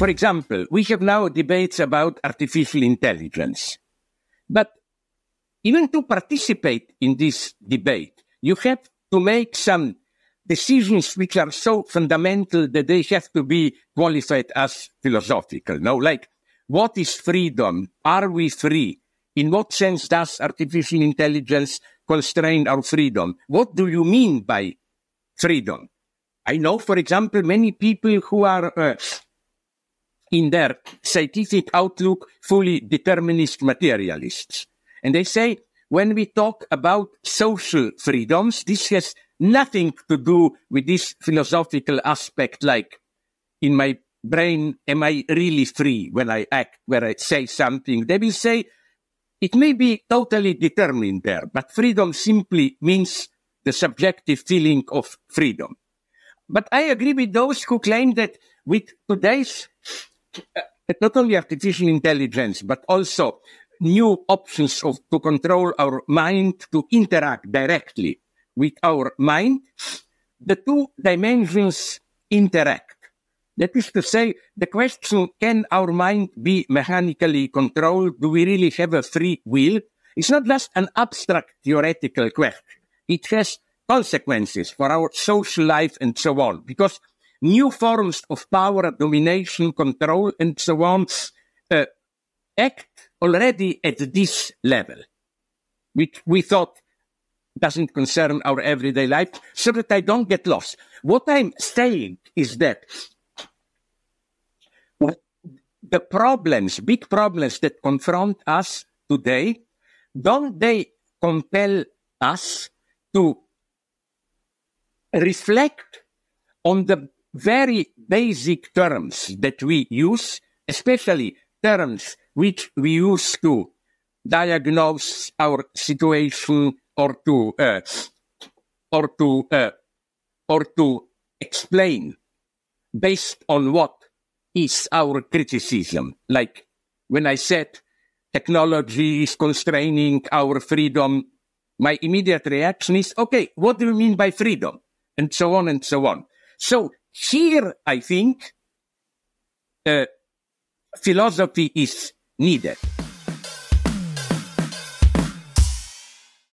For example, we have now debates about artificial intelligence. But even to participate in this debate, you have to make some decisions which are so fundamental that they have to be qualified as philosophical. No, like, what is freedom? Are we free? In what sense does artificial intelligence constrain our freedom? What do you mean by freedom? I know, for example, many people who are in their scientific outlook fully determinist materialists. And they say, when we talk about social freedoms, this has nothing to do with this philosophical aspect, like, in my brain, am I really free when I act, when I say something? They will say, it may be totally determined there, but freedom simply means the subjective feeling of freedom. But I agree with those who claim that with today's, not only artificial intelligence, but also new options to control our mind, to interact directly with our mind, the two dimensions interact. That is to say, the question, can our mind be mechanically controlled? Do we really have a free will? It's not just an abstract theoretical question. It has consequences for our social life and so on, because new forms of power, domination, control, and so on act already at this level, which we thought doesn't concern our everyday life, so that I don't get lost. What I'm saying is that the problems, big problems that confront us today, don't they compel us to reflect on the very basic terms that we use, especially terms which we use to diagnose our situation or to explain based on what is our criticism. Like when I said technology is constraining our freedom, my immediate reaction is, okay, what do you mean by freedom? And so on and so on. So here, I think, philosophy is needed.